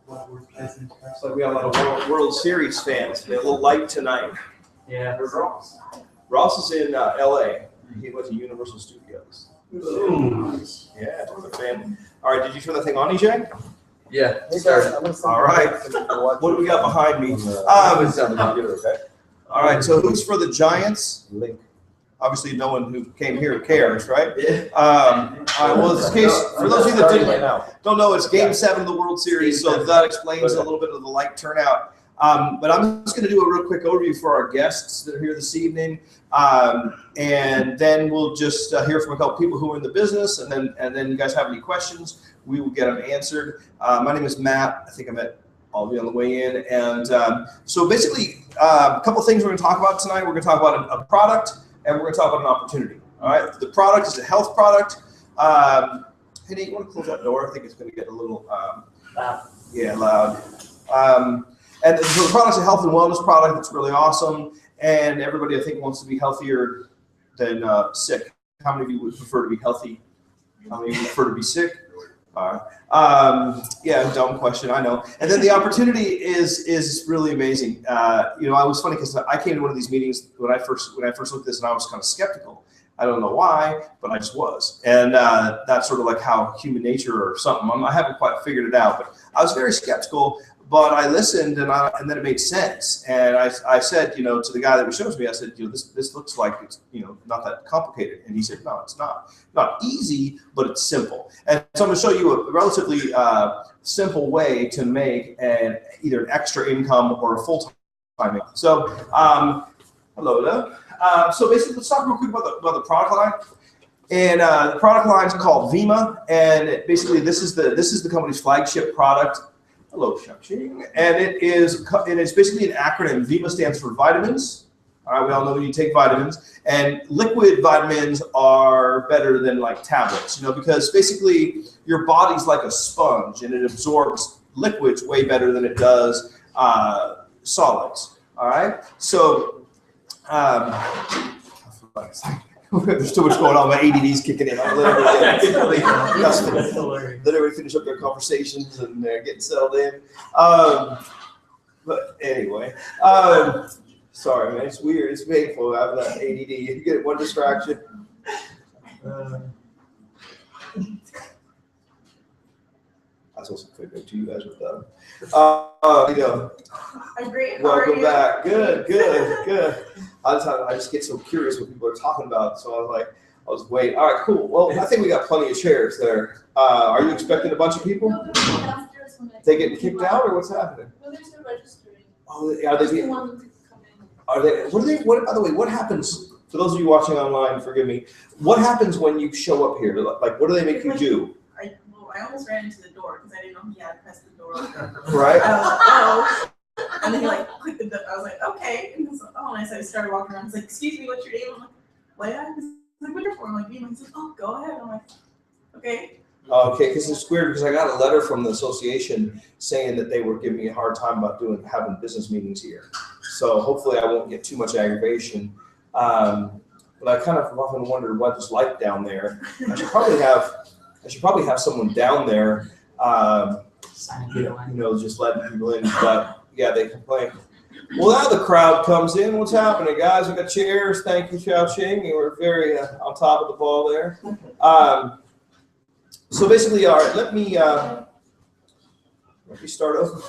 Looks like we have a lot of World Series fans. They're a little light tonight. Yeah. Where's Ross? Ross is in LA. He went to Universal Studios. Ooh. Yeah, with the family. All right, did you turn the thing on, EJ? Yeah. All right. What do we got behind me? All right, so who's for the Giants? Link. Obviously, no one who came here cares, right? Yeah. All right, well, in this case, for those of you that don't know, it's Game 7 of the World Series, so that explains a little bit of the light turnout. But I'm just going to do a real quick overview for our guests that are here this evening, and then we'll just hear from a couple people who are in the business, and then you guys have any questions, we will get them answered. My name is Matt. I think I met all of you on the way in, and so basically, a couple things we're going to talk about tonight. We're going to talk about a product, and we're going to talk about an opportunity. All right, the product is a health product. Hey, Nate, you want to close that door? I think it's going to get a little loud. And so the product's a health and wellness product that's really awesome, and everybody I think wants to be healthier than sick. How many of you would prefer to be healthy? How many of you would prefer to be sick? Yeah, dumb question, I know. And then the opportunity is really amazing. You know, I was funny because I came to one of these meetings when I first looked at this, and I was kind of skeptical. I don't know why, but I just was. And that's sort of like how human nature or something. I haven't quite figured it out, but I was very skeptical. But I listened, and then it made sense. And I said, you know, to the guy that shows me, I said, you know, this looks like it's, you know, not that complicated. And he said, no, it's not. Not easy, but it's simple. And so I'm going to show you a relatively simple way to make either an extra income or a full-time income. So, hello there. So basically, let's talk real quick about the product line. And the product line is called Vemma, and basically this is the company's flagship product. Hello, Shang-Ching. And it's basically an acronym. Vemma stands for vitamins. All right, we all know when you take vitamins. And liquid vitamins are better than like tablets, you know, because basically your body's like a sponge and it absorbs liquids way better than it does solids. All right, so there's too much going on. My ADD's kicking in. I'm literally finish up their conversations and they're getting settled in. But anyway, sorry, man. It's weird. It's painful having that ADD. You get one distraction. I suppose I could go to you guys with that. You know, welcome back. Good. I just get so curious what people are talking about, so I was waiting. All right, cool. Well, I think we got plenty of chairs there. Are you expecting a bunch of people? No, they're downstairs. They getting kicked out, or what's happening? No, they're still registering. Oh, are they? They want them to come in. Are they? What are they? What? By the way, what happens? For those of you watching online, forgive me. What happens when you show up here? Like, what do they make you do? I almost ran into the door because I didn't know he had pressed the door. Right. I was like, oh. And then he like clicked the door. I was like, okay. And, and I started walking around. He's like, excuse me, what's your name? I'm like, what? He's like, what's your form? I'm like, Vemma. He's like, oh, go ahead. I'm like, okay. Okay, because it's weird because I got a letter from the association saying that they were giving me a hard time about having business meetings here. So hopefully I won't get too much aggravation. But I kind of often wondered what it's like down there. I should probably have someone down there, you know, just letting people in. But yeah, they complain. Well, now the crowd comes in. What's happening, guys? We got chairs. Thank you, Xiaoqing. You were very on top of the ball there. So basically, all right. Let me start over.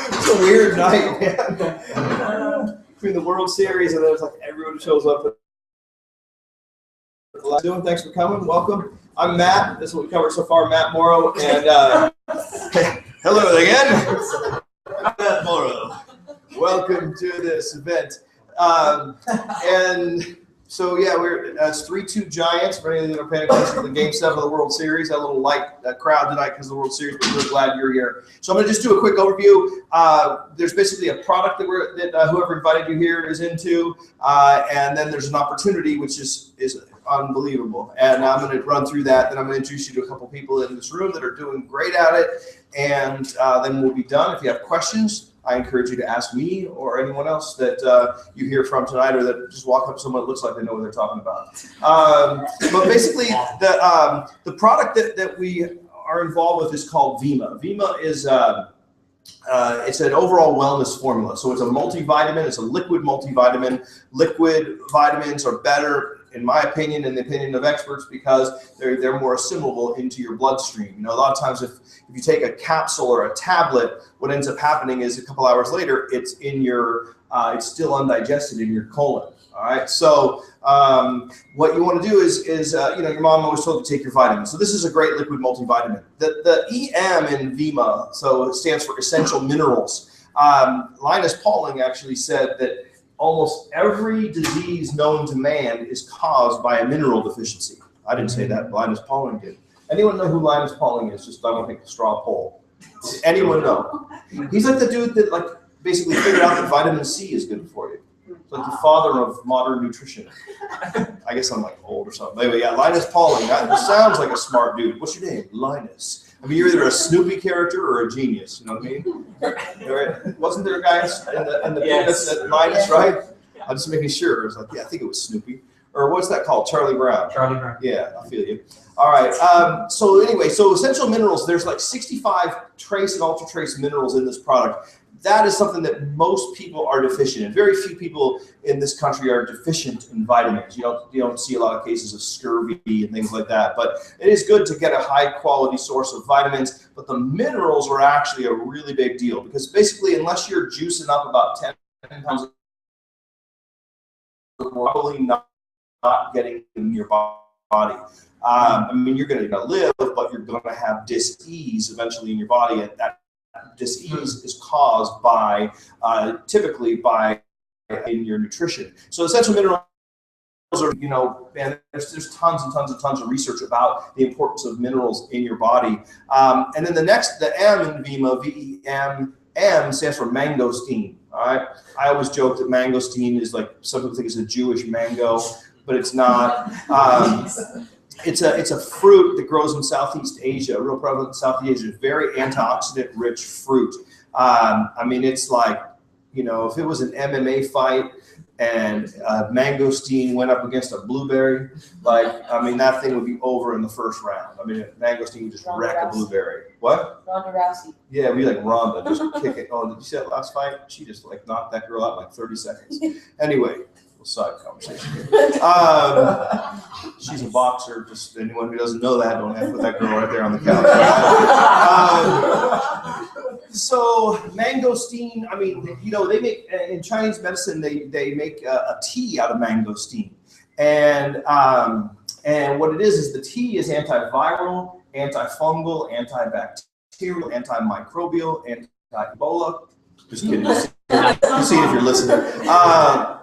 It's a weird night, man. Between the World Series and then it's like everyone shows up. Thanks for coming. Welcome. I'm Matt. This is what we covered so far. Matt Morrow and hello again. Matt Morrow. Welcome to this event. And so yeah, it's 3-2 Giants. For anyone that are paying attention to the Game 7 of the World Series, that little light crowd tonight because of the World Series. We're really glad you're here. So I'm going to just do a quick overview. There's basically a product that whoever invited you here is into, and then there's an opportunity which is unbelievable. And I'm going to run through that. Then I'm going to introduce you to a couple people in this room that are doing great at it, and then we'll be done. If you have questions, I encourage you to ask me or anyone else that you hear from tonight, or that just walk up to someone that looks like they know what they're talking about. But basically, the product that we are involved with is called Vemma. Vemma is it's an overall wellness formula. So it's a multivitamin. It's a liquid multivitamin. Liquid vitamins are better, in my opinion, in the opinion of experts, because they're more assimilable into your bloodstream. You know, a lot of times if you take a capsule or a tablet, what ends up happening is a couple hours later, it's in your, it's still undigested in your colon. All right. So what you want to do is you know, your mom always told you to take your vitamins. So this is a great liquid multivitamin. The EM in Vemma, so it stands for essential minerals. Linus Pauling actually said that almost every disease known to man is caused by a mineral deficiency. I didn't say that. Linus Pauling did. Anyone know who Linus Pauling is? Just I want to take a straw poll. Does anyone know? He's like the dude that like basically figured out that vitamin C is good for you. It's like the father of modern nutrition. I guess I'm like old or something. Anyway, yeah, Linus Pauling. That sounds like a smart dude. What's your name? Linus. I mean, you're either a Snoopy character or a genius. You know what I mean? Right? Wasn't there a guy in the Yes. that Linus, right? I'm just making sure. It was like, yeah, I think it was Snoopy. Or what's that called? Charlie Brown. Charlie Brown. Yeah, I feel you. All right. So anyway, so essential minerals, there's like 65 trace and ultra trace minerals in this product. That is something that most people are deficient in. Very few people in this country are deficient in vitamins. You don't see a lot of cases of scurvy and things like that. But it is good to get a high quality source of vitamins. But the minerals are actually a really big deal, because basically, unless you're juicing up about 10 pounds, you're probably not getting in your body. I mean, you're going to live, but you're going to have dis-ease eventually in your body, and that dis-ease is caused by typically by in your nutrition. So essential minerals are, you know, man, there's tons and tons and tons of research about the importance of minerals in your body. And then the M in Vemma, V-E-M-M, stands for mangosteen. All right, I always joke that mangosteen is like, some people think it's a Jewish mango, but it's not. It's a fruit that grows in Southeast Asia, real prevalent in Southeast Asia. Very antioxidant rich fruit. I mean, it's like, you know, if it was an MMA fight and mangosteen went up against a blueberry, like, I mean, that thing would be over in the first round. I mean, mangosteen would just wreck a blueberry. What? Ronda Rousey. Yeah, we like Ronda, just kick it. Oh, did you see that last fight? She just like knocked that girl out in like 30 seconds. Anyway. Side conversation. She's a boxer. Just anyone who doesn't know that, don't have to put that girl right there on the couch. So mangosteen. I mean, you know, they make in Chinese medicine. They make a tea out of mangosteen, and what it is the tea is antiviral, antifungal, antibacterial, antimicrobial, anti-Ebola. Just kidding. You see it if you're listening.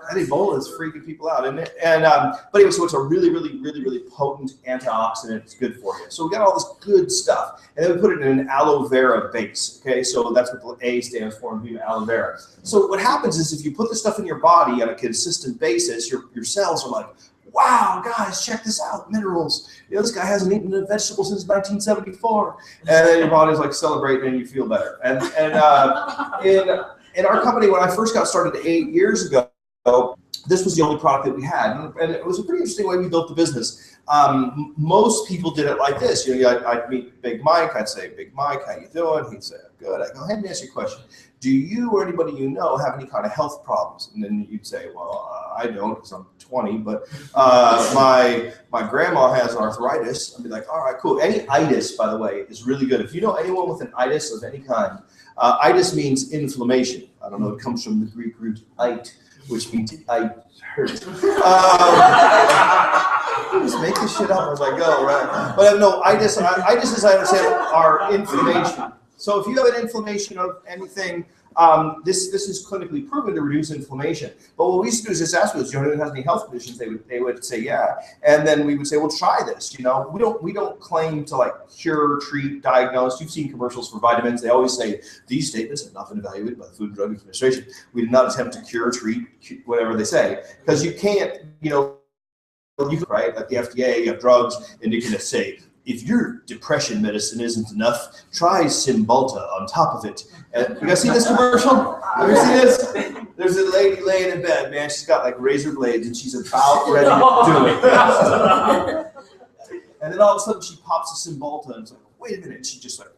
That Ebola is freaking people out, isn't it? And but anyway, so it's a really, really, really, really potent antioxidant. It's good for you. So we got all this good stuff, and then we put it in an aloe vera base. Okay, so that's what the A stands for in aloe vera. So what happens is, if you put this stuff in your body on a consistent basis, your cells are like, wow, guys, check this out, minerals. You know, this guy hasn't eaten a vegetable since 1974. And then your body's like celebrating and you feel better. And in our company, when I first got started 8 years ago, this was the only product that we had. And it was a pretty interesting way we built the business. Most people did it like this. You know, I'd meet Big Mike. I'd say, Big Mike, how you doing? He'd say, good. I go, hey, let me ask you a question. Do you or anybody you know have any kind of health problems? And then you'd say, well, I don't, because I'm 20, but my grandma has arthritis. I'd be like, all right, cool. Any itis, by the way, is really good. If you know anyone with an itis of any kind, itis means inflammation. I don't know, it comes from the Greek root ite, which means I hurt. Just make this shit up as I go, right? But no, itis, as I understand, are inflammation. So if you have an inflammation of anything, this is clinically proven to reduce inflammation. But what we used to do is just ask people, you know, who has any health conditions? They would say, yeah. And then we would say, well, try this. You know, we don't claim to like cure, treat, diagnose. You've seen commercials for vitamins. They always say these statements have not been evaluated by the Food and Drug Administration. We did not attempt to cure, treat, whatever they say, because you can't, you know, you right, like the FDA, you have drugs, and you can just say if your depression medicine isn't enough, try Cymbalta on top of it. And you guys see this commercial? Have you seen this? There's a lady laying in bed, man. She's got like razor blades, and she's about ready to do it. And then all of a sudden, she pops a Cymbalta, and it's like, wait a minute. She just like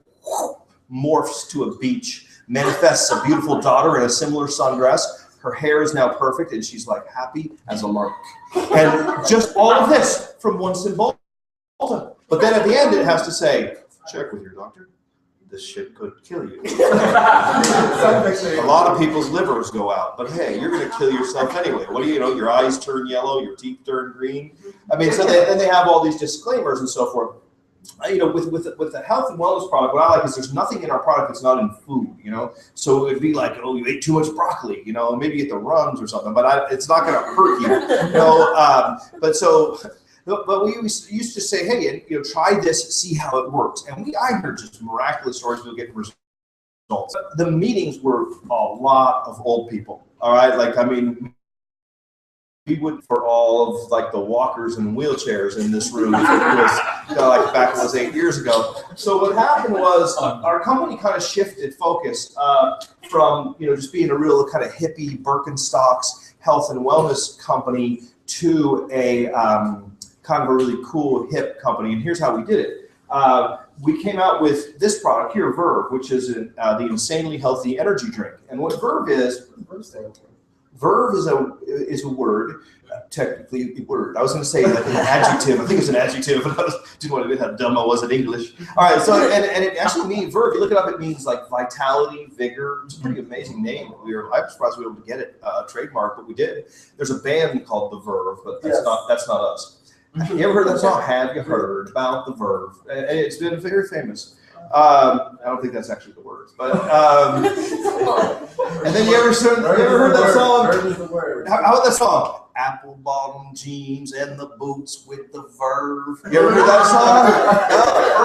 morphs to a beach, manifests a beautiful daughter in a similar sundress. Her hair is now perfect, and she's like happy as a lark. And just all of this from one Cymbalta. But then at the end, it has to say, check with your doctor. This shit could kill you. A lot of people's livers go out, but hey, you're going to kill yourself anyway. What do you know? Your eyes turn yellow, your teeth turn green. I mean, so then they have all these disclaimers and so forth. With the health and wellness product, what I like is there's nothing in our product that's not in food, you know? So it'd be like, oh, you ate too much broccoli, you know, maybe you get the runs or something, but it's not going to hurt you, you know? But we used to say, hey, you know, try this, see how it works. And I heard just miraculous stories we'll get results. The meetings were a lot of old people, all right? Like, I mean, we would for all of like the walkers and wheelchairs in this room. It was like back it was 8 years ago. So what happened was our company kind of shifted focus from, you know, just being a real kind of hippie Birkenstocks health and wellness company to a kind of a really cool hip company. And here's how we did it. We came out with this product here, Verve, which is the insanely healthy energy drink. And what Verve is, Verve is a word, technically a word. I was going to say like an adjective. I think it's an adjective, but I didn't want to admit how dumb I was at English. All right, so and it actually means Verve. You look it up, it means like vitality, vigor. It's a pretty amazing name. I was surprised we were able to get it trademarked, but we did. There's a band called the Verve, but that's not us. You ever heard that song? Have you heard about the Verve? And it's been very famous. I don't think that's actually the words, but and then you ever heard that song? How about that song? Apple bottom jeans and the boots with the Verve. You ever heard that song?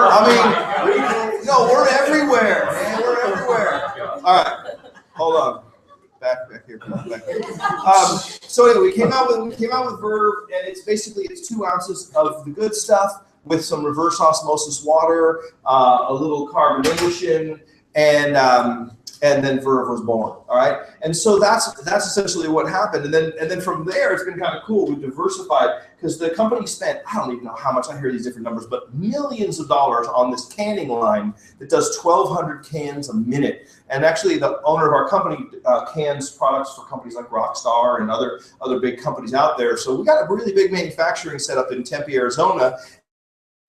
I mean, no, we're everywhere, man. We're everywhere. All right, hold on. Back here. So anyway, we came out with Verve, and it's 2 ounces of the good stuff with some reverse osmosis water, a little carbonation, and then Verve was born. All right, and so that's essentially what happened. And then from there, it's been kind of cool. We've diversified because the company spent, I don't even know how much, I hear these different numbers, but millions of dollars on this canning line that does 1,200 cans a minute. And actually, the owner of our company cans products for companies like Rockstar and other big companies out there. So we got a really big manufacturing setup in Tempe, Arizona.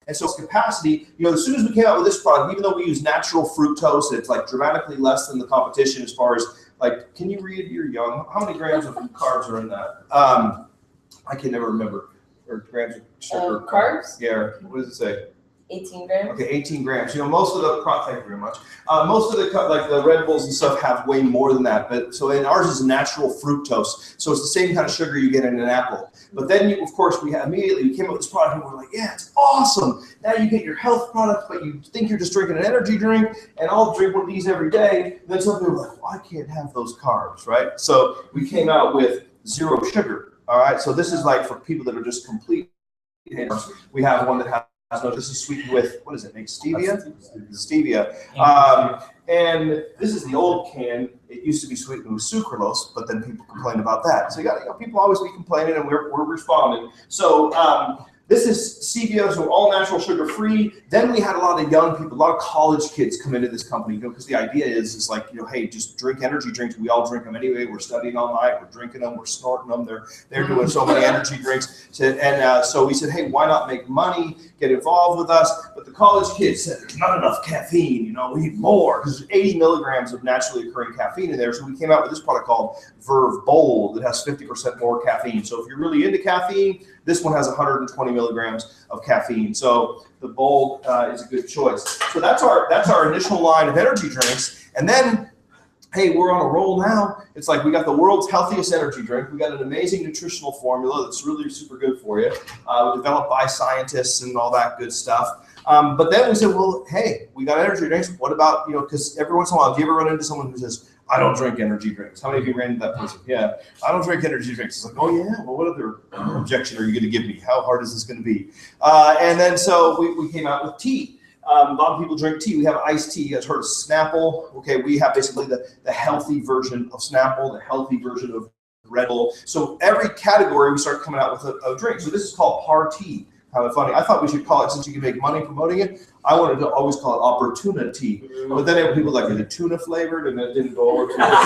And so capacity, you know, as soon as we came out with this product, even though we use natural fructose, it's like dramatically less than the competition as far as like, can you read? You're young. How many grams of carbs are in that? I can never remember. Or grams of sugar. Carbs? Yeah. What does it say? 18 grams. Okay, 18 grams. You know, most of the thank you very much. Most of the like the Red Bulls and stuff have way more than that. But so and ours is natural fructose, so it's the same kind of sugar you get in an apple. But then, of course, we immediately came up with this product, and we're like, yeah, it's awesome. Now you get your health product, but you think you're just drinking an energy drink, and I'll drink one of these every day. And then some people are like, well, I can't have those carbs, right? So we came out with 0 sugar. All right, so this is like for people that are just complete. We have one that has. No, this is sweetened with, what is it, Nate? Stevia? Stevia. And this is the old can. It used to be sweetened with sucralose, but then people complained about that. So you got people always be complaining, and we're responding. So this is stevia, so all natural, sugar-free. Then we had a lot of young people, a lot of college kids come into this company, you know, because the idea is like, you know, hey, just drink energy drinks. We all drink them anyway. We're studying all night. We're drinking them. We're snorting them. They're doing so many energy drinks. So we said, hey, why not make money? Get involved with us. But the college kids said there's not enough caffeine. You know, we need more because there's 80 milligrams of naturally occurring caffeine in there. So we came out with this product called Verve Bold that has 50% more caffeine. So if you're really into caffeine, this one has 120 milligrams of caffeine. So the Bold is a good choice. So that's our initial line of energy drinks. And then, hey, we're on a roll now. It's like we got the world's healthiest energy drink. We got an amazing nutritional formula that's really super good for you, developed by scientists and all that good stuff. But then we said, well, hey, we got energy drinks. What about, you know, because every once in a while, do you ever run into someone who says, I don't drink energy drinks. How many of you ran into that person? Yeah, I don't drink energy drinks. It's like, oh yeah, well, what other objection are you going to give me? How hard is this going to be? And then so we came out with tea. A lot of people drink tea. We have iced tea. You guys heard of Snapple? Okay, we have basically the healthy version of Snapple, the healthy version of Red Bull. So every category we start coming out with a drink. So this is called party. Kind of funny. I thought we should call it, since you can make money promoting it, I wanted to always call it opportunity. But then people like, is it tuna flavored? And it didn't go over too well.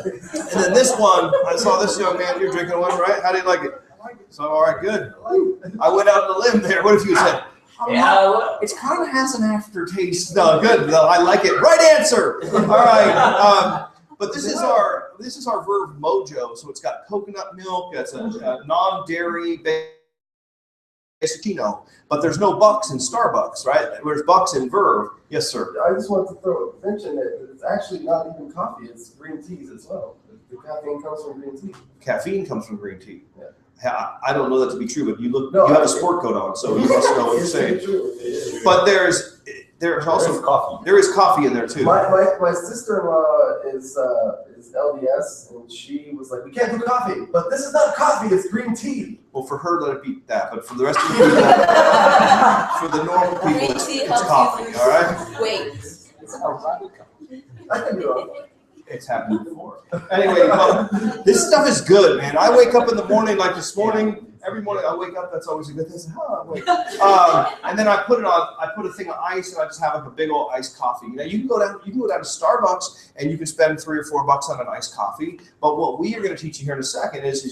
And then this one, I saw this young man, you're drinking one, right? How do you like it? I like it. So, all right, good. I went out on a limb there. What if you said, it kind of has an aftertaste. No, good. No, I like it. Right answer. All right. But this is our Verve Mojo. So it's got coconut milk. It's a non-dairy cappuccino. But there's no bucks in Starbucks, right? There's bucks in Verve. Yes, sir. I just want to mention that it's actually not even coffee. It's green teas as well. The caffeine comes from green tea. Caffeine comes from green tea. Yeah. I don't know that to be true, but you No, have a sport coat on, so you must know what you're saying. But there's also coffee. There is coffee in there too. My sister-in-law is LDS, and she was like, we can't do coffee, but this is not coffee, it's green tea. Well, for her, let it be that, but for the rest of the people, for the normal people, it's coffee, all right? Wait. I can do it. It's happened before. Anyway, this stuff is good, man. I wake up in the morning, like this morning, every morning I wake up, that's always a good thing. And then I put a thing of ice, and I just have like a big old iced coffee. You know, you can go down to Starbucks and you can spend $3 or $4 on an iced coffee. But what we are going to teach you here in a second is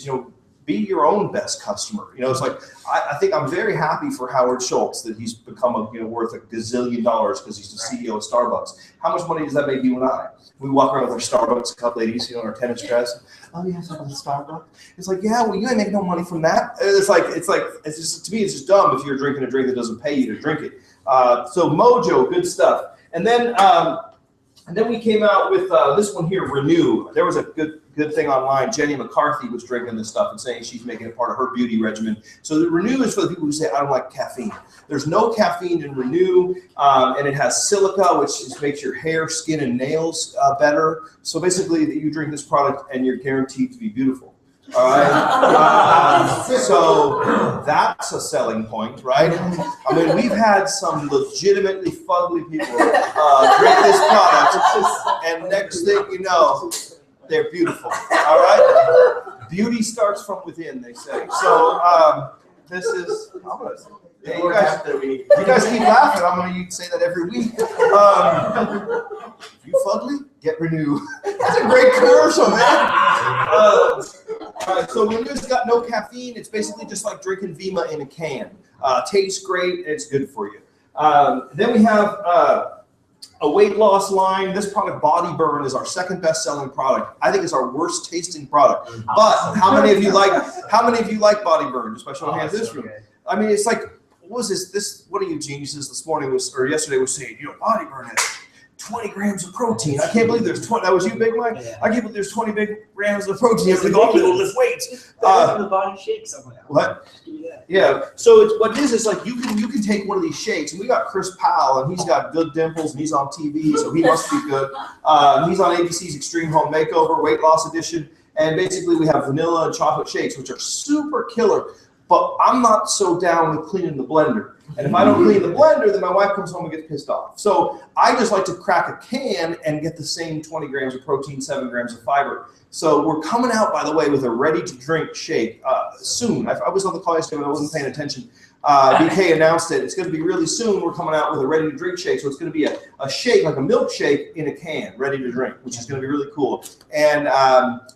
be your own best customer. It's like I think I'm very happy for Howard Schultz that he's become worth $1 gazillion because he's the CEO of Starbucks. How much money does that make you and I? We walk around with our Starbucks cup ladies, in our tennis dress. Oh yeah, something at Starbucks. It's like, yeah, well, you ain't making no money from that. It's just, to me, it's just dumb if you're drinking a drink that doesn't pay you to drink it. So Mojo, good stuff. And then we came out with this one here, Renew. There was a good thing online. Jenny McCarthy was drinking this stuff and saying she's making it part of her beauty regimen. So the Renew is for the people who say, I don't like caffeine. There's no caffeine in Renew, and it has silica, which just makes your hair, skin, and nails better. So basically, you drink this product and you're guaranteed to be beautiful. All right. So that's a selling point, right? I mean, we've had some legitimately fugly people drink this product, and next thing you know, they're beautiful. All right. Beauty starts from within, they say. So this is. Yeah, you guys keep laughing. I'm going to say that every week. You fugly, get Renew. That's a great commercial, man. All right, so Renew's got no caffeine. It's basically just like drinking Vemma in a can. Tastes great. It's good for you. Then we have a weight loss line. This product, Body Burn, is our second best-selling product. I think it's our worst tasting product. But how many of you like Body Burn? Just by showing hands in this room. I mean, it's like, what was this? One of you geniuses this morning yesterday was saying, Body Burn has 20 grams of protein. I can't believe there's 20. That was you, Big Mike? Yeah. I can't believe there's 20 big grams of protein. You have to go up and lift weights. The body shake somehow. What? Yeah. So what it is like you can take one of these shakes, and we got Chris Powell, and he's got good dimples, and he's on TV, so he must be good. He's on ABC's Extreme Home Makeover Weight Loss Edition, and basically we have vanilla and chocolate shakes, which are super killer. But I'm not so down with cleaning the blender. And if I don't clean the blender, then my wife comes home and gets pissed off. So I just like to crack a can and get the same 20 grams of protein, 7 grams of fiber. So we're coming out, by the way, with a ready-to-drink shake soon. I was on the call yesterday, but I wasn't paying attention. BK announced it. It's going to be really soon. We're coming out with a ready-to-drink shake. So it's going to be a shake, like a milkshake in a can, ready to drink, which is going to be really cool. And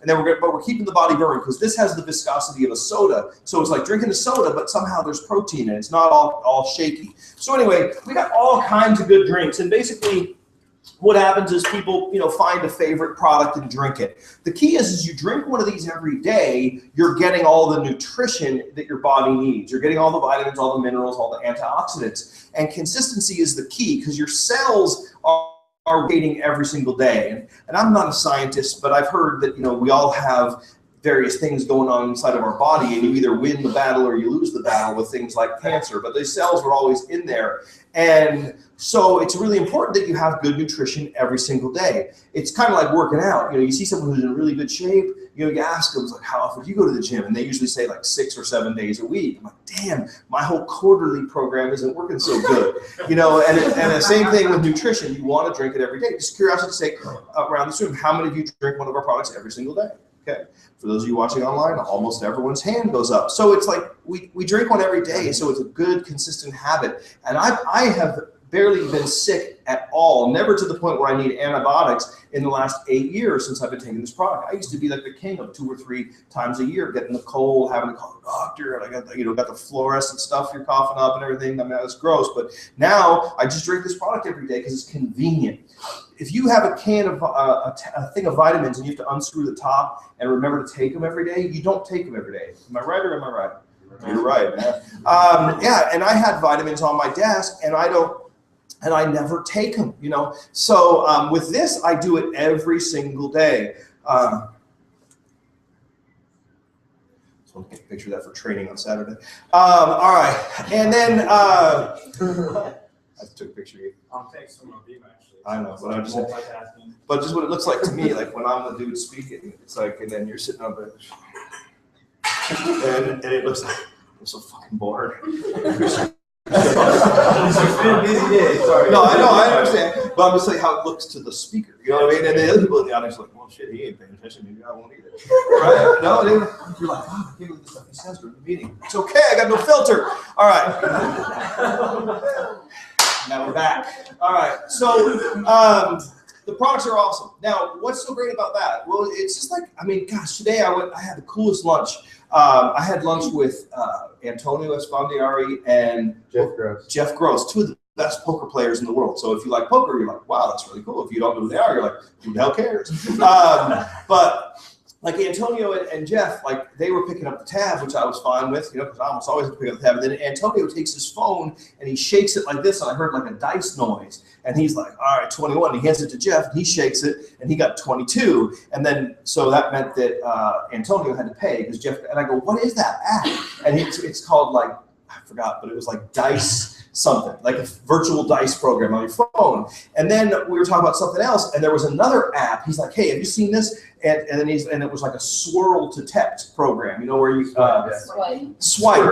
then we're keeping the Body Burn because this has the viscosity of a soda. So it's like drinking a soda, but somehow there's protein in it. It's not all shaky. So anyway, we got all kinds of good drinks, and basically what happens is people, find a favorite product and drink it. The key is you drink one of these every day, you're getting all the nutrition that your body needs. You're getting all the vitamins, all the minerals, all the antioxidants. And consistency is the key because your cells are waiting every single day. And I'm not a scientist, but I've heard that, we all have various things going on inside of our body, and you either win the battle or you lose the battle with things like cancer, but these cells are always in there. And so it's really important that you have good nutrition every single day. It's kind of like working out. You see someone who's in really good shape, you ask them, like, how often do you go to the gym? And they usually say like 6 or 7 days a week. I'm like, damn, my whole quarterly program isn't working so good. And the same thing with nutrition. You want to drink it every day. Just curiosity's sake, around this room, how many of you drink one of our products every single day? Okay. For those of you watching online, almost everyone's hand goes up. So it's like we drink one every day, so it's a good, consistent habit. And I have barely been sick at all, never to the point where I need antibiotics in the last 8 years since I've been taking this product. I used to be like the king of 2 or 3 times a year, getting the cold, having to call the doctor, and I got got the fluorescent stuff you're coughing up and everything. I mean, that's gross, but now I just drink this product every day because it's convenient. If you have a can of a thing of vitamins and you have to unscrew the top and remember to take them every day, you don't take them every day. Am I right or am I right? You're right, man. Yeah, and I had vitamins on my desk, and I never take them, So with this, I do it every single day. Just want to get a picture of that for training on Saturday. All right, and then I took a picture of you. I'm texting my Vemma actually. I know, but I'm just saying. But just what it looks like to me, like when I'm the dude speaking, it's like, and then you're sitting on the, and it looks like I'm so fucking bored. It's been a busy day. Sorry. No, I know, I understand. But I'm just saying how it looks to the speaker. You know what I mean? And the other people in the audience are like, well, shit, he ain't paying attention. Maybe I won't either. Right? No, you're like, oh, I can't believe the stuff he says during the meeting. It's okay, I got no filter. All right. Now we're back. All right. So the products are awesome. Now, what's so great about that? Well, it's just like, I mean, gosh, today I had the coolest lunch. I had lunch with Antonio Esfandiari and Jeff Gross, 2 of the best poker players in the world. So if you like poker, you're like, wow, that's really cool. If you don't know who they are, you're like, who the hell cares? But like Antonio and Jeff, like they were picking up the tab, which I was fine with, because I almost always have to pick up the tab. And then Antonio takes his phone and he shakes it like this, and I heard like a dice noise. And he's like, all right, 21. He hands it to Jeff, and he shakes it, and he got 22. And then, so that meant that Antonio had to pay because Jeff, and I go, what is that app? And it's called like, I forgot, but it was like Dice something, like a virtual dice program on your phone. And then we were talking about something else, and there was another app. He's like, hey, have you seen this? And then it was like a swirl to text program, where you swipe,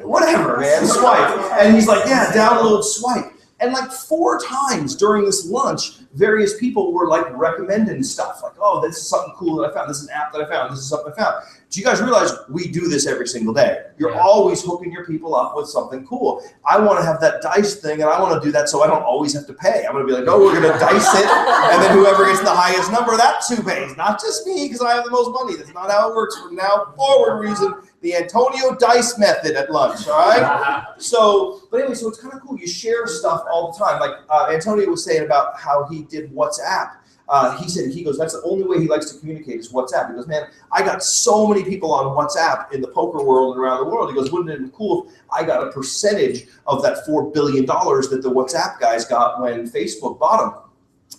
whatever, man, swipe. And he's like, yeah, download Swipe. And like 4 times during this lunch, various people were like recommending stuff like, oh, this is something cool that I found. This is an app that I found. This is something I found. Do you guys realize we do this every single day? You're always hooking your people up with something cool. I want to have that dice thing, and I want to do that so I don't always have to pay. I'm going to be like, no, we're going to dice it, and then whoever gets the highest number, that's who pays. Not just me, because I have the most money. That's not how it works. From now forward, we're using the Antonio Dice method at lunch, all right? So, but anyway, so it's kind of cool. You share stuff all the time. Like Antonio was saying about how he did WhatsApp. He goes, that's the only way he likes to communicate is WhatsApp. He goes, man, I got so many people on WhatsApp in the poker world and around the world. He goes, wouldn't it be cool if I got a percentage of that $4 billion that the WhatsApp guys got when Facebook bought them?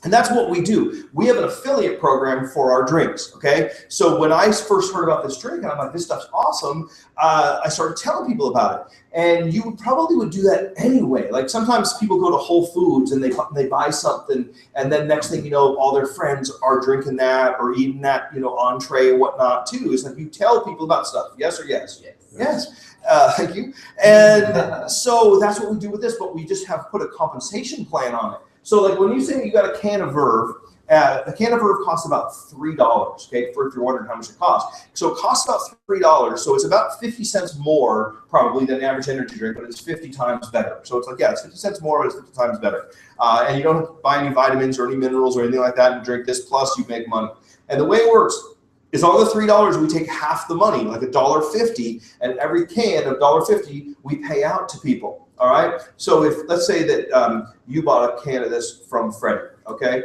And that's what we do. We have an affiliate program for our drinks, okay? So when I first heard about this drink, and I'm like, this stuff's awesome, I started telling people about it. And you probably would do that anyway. Like sometimes people go to Whole Foods and they buy something, and then next thing you know, all their friends are drinking that or eating that, entree or whatnot too. It's like you tell people about stuff. Yes or yes? Yes. Thank you. And so that's what we do with this, but we just have put a compensation plan on it. So like when you say you got a can of Verve, a can of Verve costs about $3, okay, if you're wondering how much it costs. So it costs about $3, so it's about 50 cents more probably than an average energy drink, but it's 50 times better. So it's like, yeah, it's 50 cents more, but it's 50 times better. And you don't have to buy any vitamins or any minerals or anything like that and drink this, plus you make money. And the way it works is on the $3, we take half the money, like $1.50, and every can of $1.50 we pay out to people. All right. So if let's say that you bought a can of this from Freddie, okay,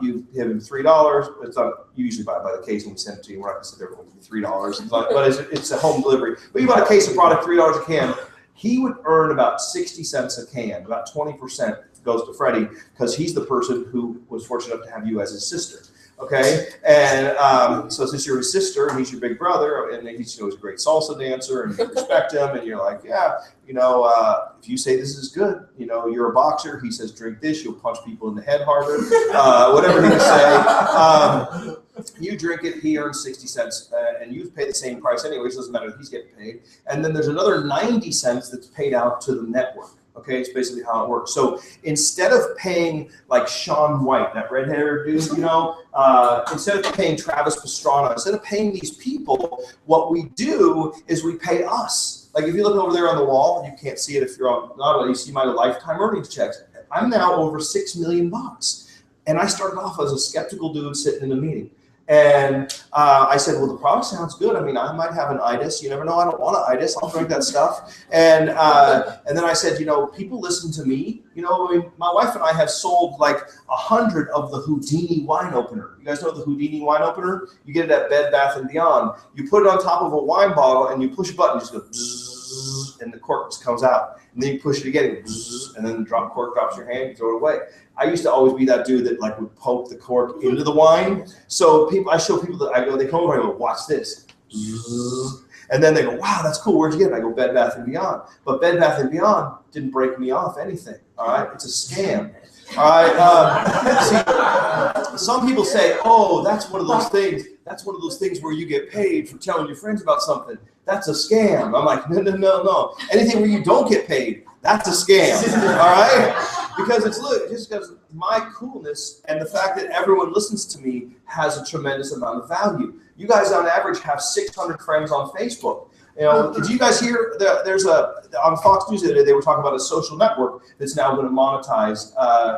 you give him $3. It's not, you usually buy it by the case and we send it to you. We're not going to sit there for $3, but it's a home delivery. But you bought a case of product, $3 a can. He would earn about 60 cents a can. About 20% goes to Freddie because he's the person who was fortunate enough to have you as his sister. Okay, and so since you're his sister and he's your big brother, and he's a great salsa dancer, and you respect him, and you're like, yeah, if you say this is good, you're a boxer. He says drink this, you'll punch people in the head harder, whatever he would say. You drink it, he earns 60 cents, and you pay the same price anyway. So it doesn't matter if he's getting paid. And then there's another 90 cents that's paid out to the network. Okay, it's basically how it works. So instead of paying like Shaun White, that red-haired dude, instead of paying Travis Pastrana, instead of paying these people, what we do is we pay us. Like if you look over there on the wall, you can't see it if you're on, not you see my lifetime earnings checks. I'm now over $6 million. And I started off as a skeptical dude sitting in a meeting. And I said, well, the product sounds good. I mean, I might have an itis. You never know. I don't want an itis. I'll drink that stuff. And then I said, people listen to me. My wife and I have sold like 100 of the Houdini wine opener. You guys know the Houdini wine opener? You get it at Bed Bath & Beyond. You put it on top of a wine bottle and you push a button, just go bzzz, and the cork just comes out. And then you push it again, bzzz, and then the cork drops in your hand, you throw it away. I used to always be that dude that like would poke the cork into the wine. So I show people that they come over and I go, watch this. And then they go, wow, that's cool. Where'd you get it? I go, Bed Bath & Beyond. But Bed Bath & Beyond didn't break me off anything. All right, it's a scam. All right. See, some people say, oh, that's one of those things. That's one of those things where you get paid for telling your friends about something. That's a scam. I'm like, no. Anything where you don't get paid, that's a scam. All right. Because just because my coolness and the fact that everyone listens to me has a tremendous amount of value. You guys on average have 600 friends on Facebook. Did you guys hear there's on Fox News the other day, they were talking about a social network that's now going to monetize.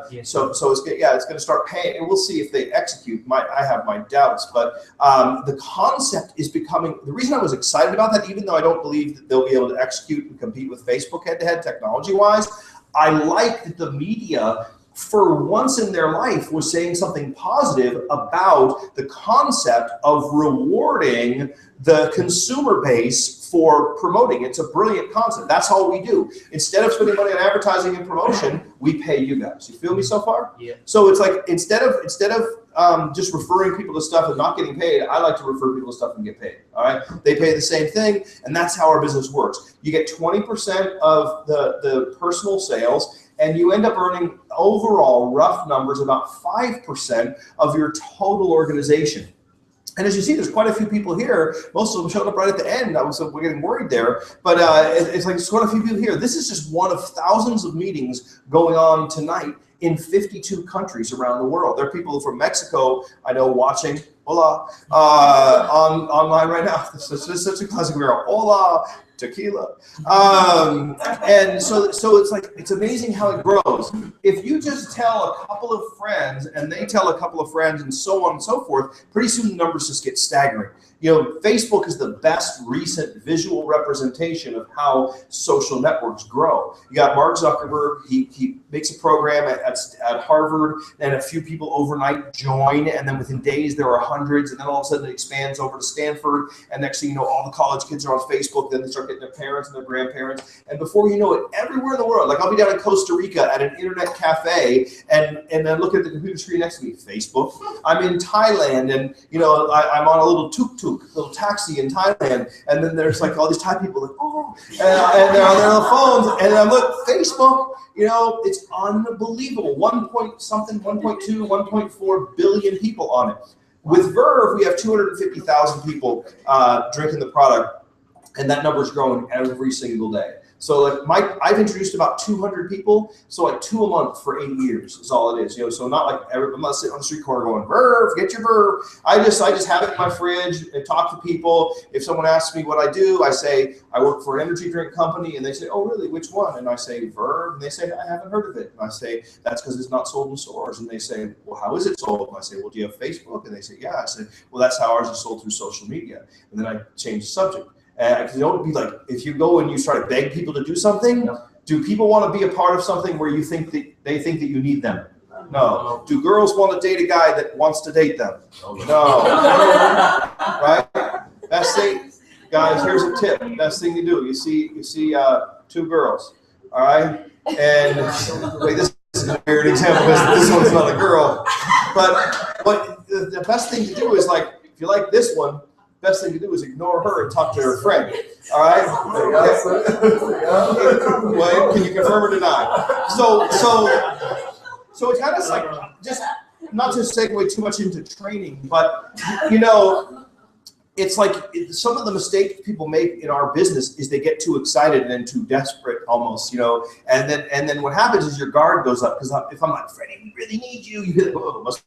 Yes. So it's going to start paying, and we'll see if they execute. I have my doubts, but the concept is becoming, the reason I was excited about that, even though I don't believe that they'll be able to execute and compete with Facebook head-to-head technology-wise, I like that the media, for once in their life, was saying something positive about the concept of rewarding the consumer base for promoting. It's a brilliant concept. That's all we do. Instead of spending money on advertising and promotion, we pay you guys. You feel me so far? Yeah. So it's like instead of just referring people to stuff and not getting paid, I like to refer people to stuff and get paid. All right, they pay the same thing, and that's how our business works. You get 20% of the personal sales, and you end up earning overall rough numbers about 5% of your total organization. And as you see, there's quite a few people here. Most of them showed up right at the end. We're getting worried there. But it's like there's quite a few people here. This is just one of thousands of meetings going on tonight in 52 countries around the world. There are people from Mexico, I know, watching. Hola, online right now. This is such a classic. We're hola, tequila. And so it's like, it's amazing how it grows. If you just tell a couple of friends and they tell a couple of friends and so on and so forth, pretty soon the numbers just get staggering. Facebook is the best recent visual representation of how social networks grow. You got Mark Zuckerberg, he makes a program at Harvard, and a few people overnight join, and then within days there are hundreds, and then all of a sudden it expands over to Stanford, and next thing you know, all the college kids are on Facebook, then they start getting their parents and their grandparents, and before you know it, everywhere in the world, like I'll be down in Costa Rica at an internet cafe, and then look at the computer screen next to me, Facebook. I'm in Thailand, and I'm on a little tuk-tuk, little taxi in Thailand, and then there's like all these Thai people like, oh, and they're on their phones, and I'm like, Facebook, it's unbelievable. 1.2, 1.4 billion people on it. With Verve, we have 250,000 people drinking the product, and that number is growing every single day. So like I've introduced about 200 people, so like 2 a month for 8 years is all it is. So not like I'm not sitting on the street corner going, Verve, get your Verve. I just have it in my fridge and talk to people. If someone asks me what I do, I say I work for an energy drink company, and they say, oh really, which one? And I say Verve, and they say I haven't heard of it. And I say that's because it's not sold in stores. And they say, well, how is it sold? And I say, well, do you have Facebook? And they say, yeah. I said, well, that's how ours is sold through social media. And then I change the subject. Because be like, if you go and you start to beg people to do something, do people want to be a part of something where you think that they think that you need them? No. Do girls want to date a guy that wants to date them? No. Right? Best thing, guys, here's a tip. Best thing to do. You see 2 girls, all right? And wait, this is a weird example because this one's not a girl. But the best thing to do is like, if you like this one, best thing to do is ignore her and talk to her friend. All right? Well, can you confirm or deny? So it's kind of like, just not to segue too much into training, but it's like some of the mistakes people make in our business is they get too excited and too desperate almost, and then what happens is your guard goes up, because if I'm like, Freddie, we really need you, you're like, oh, must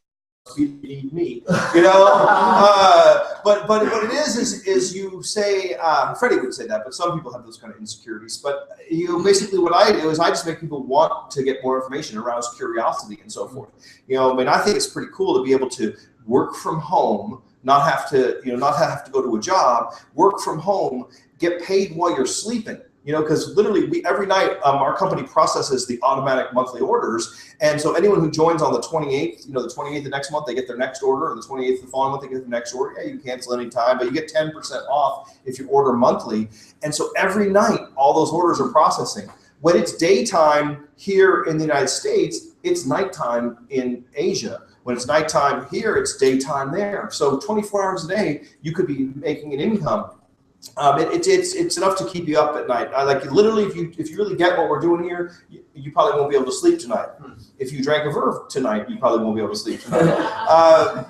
be need me, but what it is you say, Freddie would say that, but some people have those kind of insecurities, but basically what I do is I just make people want to get more information, arouse curiosity and so forth. I think it's pretty cool to be able to work from home, not have to go to a job, work from home, get paid while you're sleeping. Because literally every night our company processes the automatic monthly orders, and so anyone who joins on the 28th, the 28th of next month, they get their next order, and the 28th of the following month, they get the next order. Yeah, you can cancel any time, but you get 10% off if you order monthly. And so every night, all those orders are processing. When it's daytime here in the United States, it's nighttime in Asia. When it's nighttime here, it's daytime there. So 24 hours a day, you could be making an income. It's enough to keep you up at night. Literally, if you really get what we're doing here, you probably won't be able to sleep tonight. If you drank a Verve tonight, you probably won't be able to sleep tonight.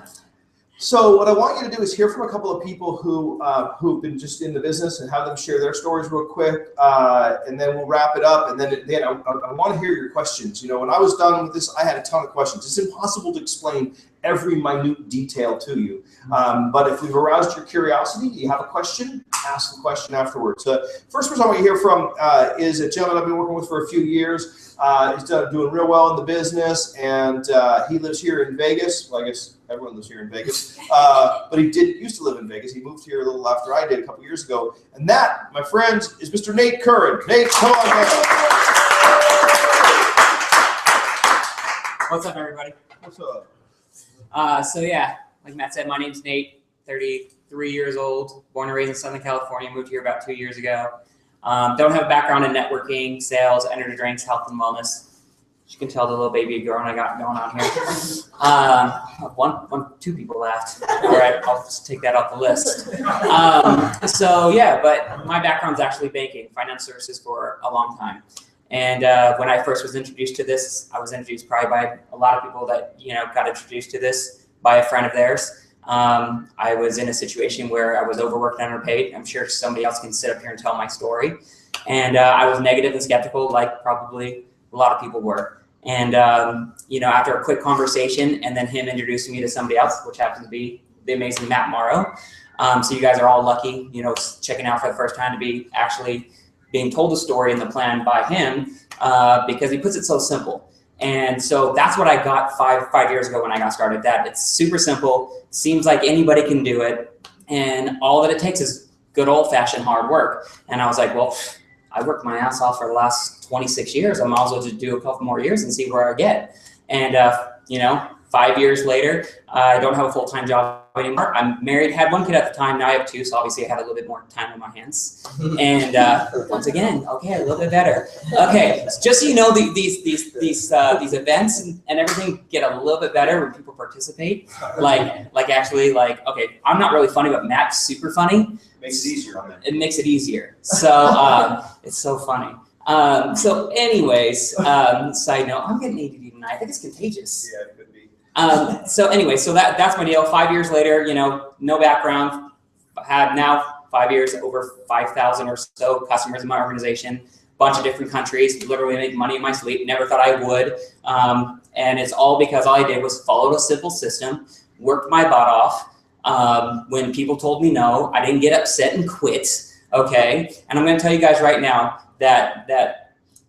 So what I want you to do is hear from a couple of people who've been just in the business and have them share their stories real quick, and then we'll wrap it up. And then I want to hear your questions. When I was done with this, I had a ton of questions. It's impossible to explain every minute detail to you. But if we've aroused your curiosity, you have a question, ask the question afterwards. First person I want to hear from is a gentleman I've been working with for a few years. He's doing real well in the business, and he lives here in Vegas. Well, I guess everyone lives here in Vegas. But he used to live in Vegas. He moved here a little after I did a couple years ago. And that, my friends, is Mr. Nate Curran. Nate, come on, man. What's up, everybody? What's up? So yeah, like Matt said, my name's Nate, 33 years old, born and raised in Southern California, moved here about 2 years ago. Don't have a background in networking, sales, energy drinks, health and wellness. You can tell the little baby girl I got going on here. Two people laughed. All right, I'll just take that off the list. So yeah, but my background's actually banking, finance services for a long time. And when I first was introduced to this, I was introduced probably by a lot of people that, got introduced to this by a friend of theirs. I was in a situation where I was overworked and underpaid. I'm sure somebody else can sit up here and tell my story. And I was negative and skeptical, like probably a lot of people were. And, after a quick conversation and then him introducing me to somebody else, which happens to be the amazing Matt Morrow. So you guys are all lucky, checking out for the first time to be actually being told the story and the plan by him, because he puts it so simple. And so that's what I got five years ago when I got started. That it's super simple, seems like anybody can do it, and all that it takes is good old-fashioned hard work. And I was like, well, I worked my ass off for the last 26 years. I might as well just do a couple more years and see where I get. And 5 years later, I don't have a full-time job anymore. I'm married, had one kid at the time, now I have two, so obviously I had a little bit more time on my hands. And once again, okay, a little bit better. Okay, so just so you know, these events and everything get a little bit better when people participate. Okay, I'm not really funny, but Matt's super funny. Makes it easier on them. It makes it easier. So it's so funny. So anyways, side note, I'm getting ADD tonight. I think it's contagious. Yeah, it could be. So anyway, so that's my deal. 5 years later, no background. Had now 5 years, over 5,000 or so customers in my organization, bunch of different countries, literally make money in my sleep. Never thought I would. And it's all because all I did was follow a simple system, worked my butt off. When people told me no, I didn't get upset and quit. Okay. And I'm going to tell you guys right now that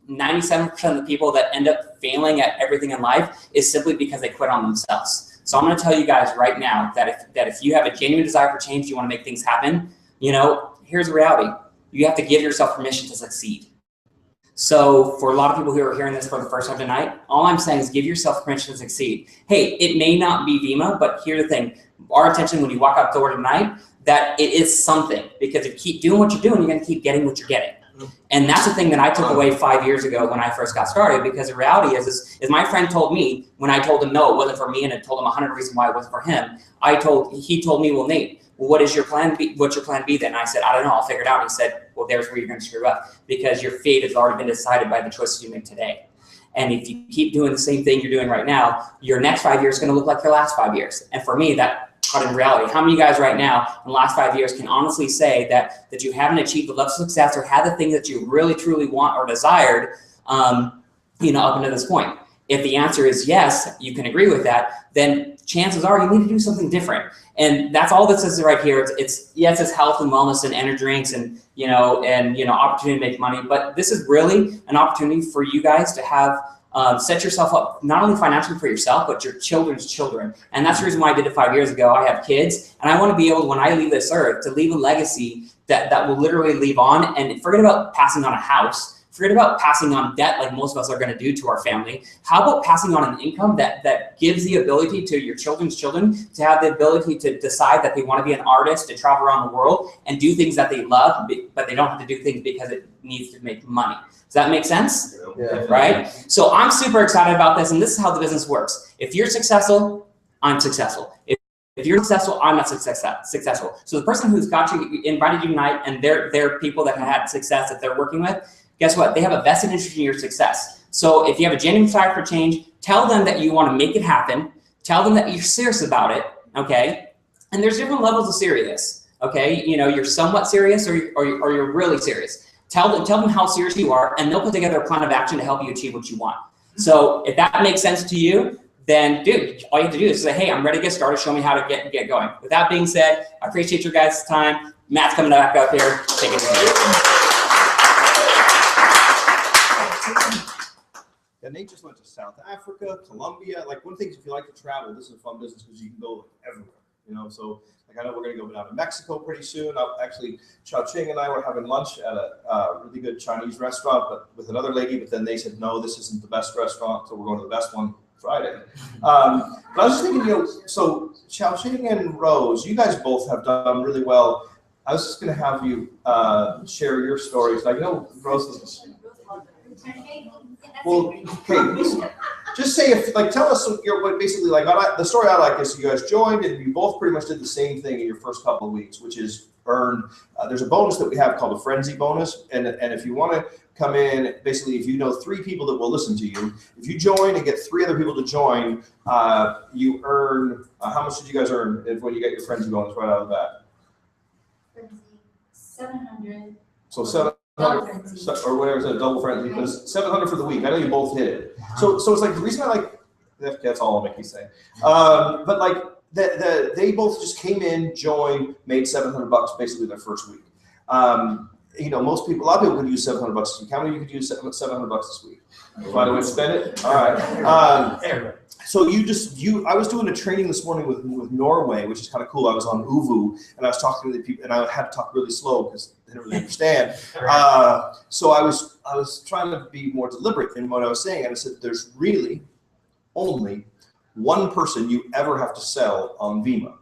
97% of the people that end up failing at everything in life is simply because they quit on themselves. So I'm going to tell you guys right now that if you have a genuine desire for change, you want to make things happen, here's the reality. You have to give yourself permission to succeed. So for a lot of people who are hearing this for the first time tonight, all I'm saying is give yourself permission to succeed. Hey, it may not be Vemma, but here's the thing. Our intention when you walk out the door tonight, that it is something. Because if you keep doing what you're doing, you're going to keep getting what you're getting. And that's the thing that I took away 5 years ago when I first got started, because the reality is my friend told me when I told him no, it wasn't for me, and I told him 100 reasons why it wasn't for him. He told me, well, Nate, what is your plan B? What's your plan B then? And I said, I don't know, I'll figure it out. And he said, well, there's where you're going to screw up, because your fate has already been decided by the choices you make today. And if you keep doing the same thing you're doing right now, your next 5 years is going to look like your last 5 years. And for me, that caught in reality. How many of you guys right now in the last 5 years can honestly say that you haven't achieved the level of success or had the thing that you really truly want or desired, up until this point? If the answer is yes, you can agree with that, then chances are you need to do something different. And that's all this is right here. It's yes, it's health and wellness and energy drinks and opportunity to make money, but this is really an opportunity for you guys to have set yourself up not only financially for yourself, but your children's children. And that's the reason why I did it 5 years ago. I have kids, and I want to be able, when I leave this earth, to leave a legacy that will literally leave on. And forget about passing on a house. Forget about passing on debt like most of us are going to do to our family. How about passing on an income that gives the ability to your children's children to have the ability to decide that they want to be an artist, to travel around the world and do things that they love, but they don't have to do things because it needs to make money. Does that make sense? Yeah. Right? So I'm super excited about this, and this is how the business works. If you're successful, I'm successful. If you're successful, I'm not successful. So the person who's got you, invited you tonight, and they're people that have had success that they're working with, guess what? They have a vested interest in your success. So if you have a genuine desire for change, tell them that you want to make it happen. Tell them that you're serious about it, okay? And there's different levels of serious, okay? You're somewhat serious or you're really serious. Tell them how serious you are, and they'll put together a plan of action to help you achieve what you want. So if that makes sense to you, then dude, all you have to do is say, hey, I'm ready to get started. Show me how to get going. With that being said, I appreciate your guys' time. Matt's coming back up here. Take it easy. Yeah, Nate just went to South Africa, Colombia. Like, one thing is, if you like to travel, this is a fun business because you can go everywhere. So like, I know we're going to go down to Mexico pretty soon. Actually, Chao Ching and I were having lunch at a really good Chinese restaurant, but with another lady. But then they said, no, this isn't the best restaurant, so we're going to the best one Friday. But I was just thinking, so Chao Ching and Rose, you guys both have done really well. I was just going to have you share your stories. I know Rose is. Well, okay. Just say tell us basically the story I like is you guys joined and you both pretty much did the same thing in your first couple of weeks, which is earned. There's a bonus that we have called a frenzy bonus, and if you want to come in, basically, if you know 3 people that will listen to you, if you join and get 3 other people to join, you earn. How much did you guys earn when you get your frenzy bonus right out of that? Frenzy, 700. So 700. Or whatever, is a double frenzy, because 700 for the week. I know you both hit it. So it's like the reason I like that's all I'll make you say. But like they both just came in, joined, made $700 basically their first week. A lot of people could use $700 this week. How many of you could use $700 this week? Find a way to spend it. All right. So I was doing a training this morning with Norway, which is kind of cool. I was on Uvu, and I was talking to the people, and I had to talk really slow because they didn't really understand. So I was trying to be more deliberate in what I was saying, and I said, there's really only one person you ever have to sell on Vemma,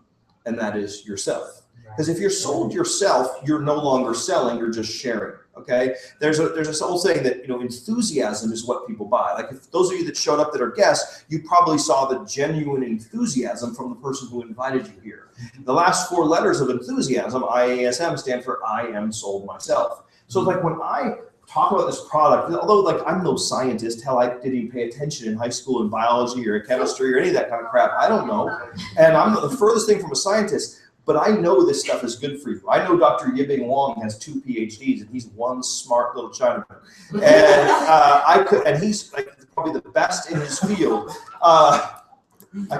and that is yourself. Because if you're sold yourself, you're no longer selling, you're just sharing. Okay, there's this old saying that enthusiasm is what people buy. Like, if those of you that showed up that are guests, you probably saw the genuine enthusiasm from the person who invited you here. The last 4 letters of enthusiasm, IASM, stand for I am sold myself. So it's like when I talk about this product, although like I'm no scientist, hell, I didn't even pay attention in high school in biology or chemistry or any of that kind of crap. I don't know, and I'm the furthest thing from a scientist. But I know this stuff is good for you. I know Dr. Yibing Wong has 2 PhDs, and he's one smart little Chinaman. And he's like probably the best in his field. I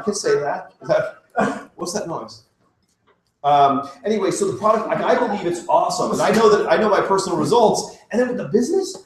can say that. What's that noise? Anyway, so the product, I believe it's awesome, and I know my personal results. And then with the business,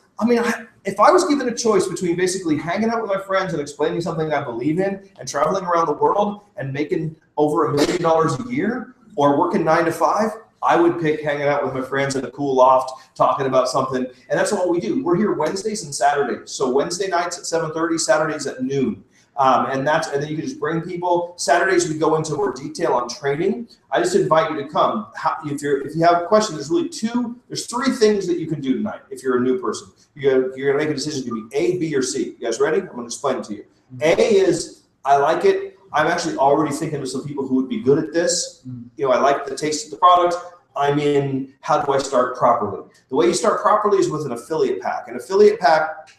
if I was given a choice between basically hanging out with my friends and explaining something I believe in, and traveling around the world and making over $1 million a year, or working 9 to 5, I would pick hanging out with my friends in a cool loft, talking about something. And that's what we do. We're here Wednesdays and Saturdays. So Wednesday nights at 7:30, Saturdays at noon. And then you can just bring people. Saturdays we go into more detail on training. I just invite you to come. If you have a question, there's 3 things that you can do tonight if you're a new person. You're gonna make a decision to be A, B, or C. You guys ready? I'm gonna explain it to you. A is I like it. I'm actually already thinking of some people who would be good at this. You know, I like the taste of the product. I'm in, how do I start properly? The way you start properly is with an affiliate pack. An affiliate pack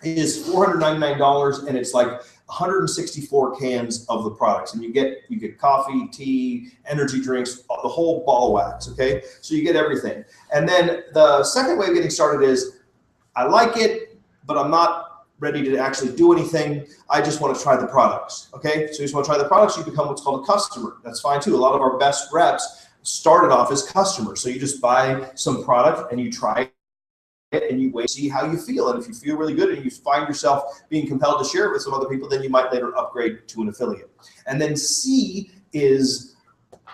is $499 and it's like 164 cans of the products. And you get coffee, tea, energy drinks, the whole ball of wax, okay? So you get everything. And then the second way of getting started is, I like it, but I'm not ready to actually do anything. I just want to try the products, okay? So you just want to try the products, you become what's called a customer. That's fine too. A lot of our best reps started off as customers. So you just buy some product and you try it and you wait to see how you feel. And if you feel really good and you find yourself being compelled to share it with some other people, then you might later upgrade to an affiliate. And then C is,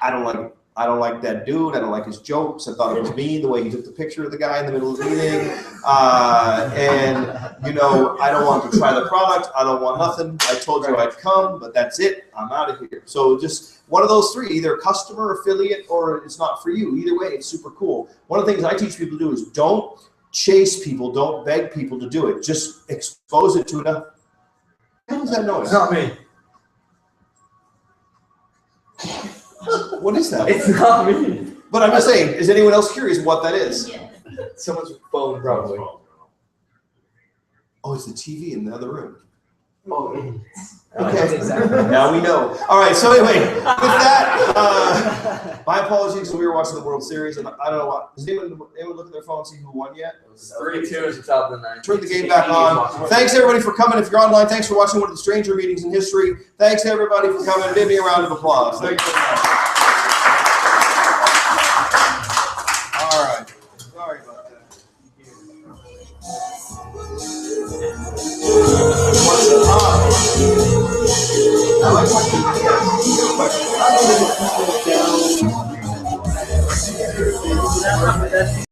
I don't like it. I don't like that dude. I don't like his jokes. I thought it was mean the way he took the picture of the guy in the middle of the meeting. And, you know, I don't want to try the product. I don't want nothing. I told you I'd come, but that's it. I'm out of here. So just one of those 3, either customer, affiliate, or it's not for you. Either way, it's super cool. One of the things I teach people to do is don't chase people. Don't beg people to do it. Just expose it to enough. What is that noise? It's not me. What is that? It's not me. But I'm just saying, is anyone else curious what that is? Yeah. Someone's phone, probably. Oh, it's the TV in the other room. Oh, Okay. Exactly. Now we know. All right. So anyway, with that, my apologies. We were watching the World Series, and I don't know what. Does anyone look at their phone and see who won yet? 3-2 is the top of the 9. Turn the game back on. Thanks everybody for coming. If you're online, thanks for watching one of the stranger meetings in history. Thanks everybody for coming. Give me a round of applause. Thanks very much. All right. Sorry about that. I like what you did.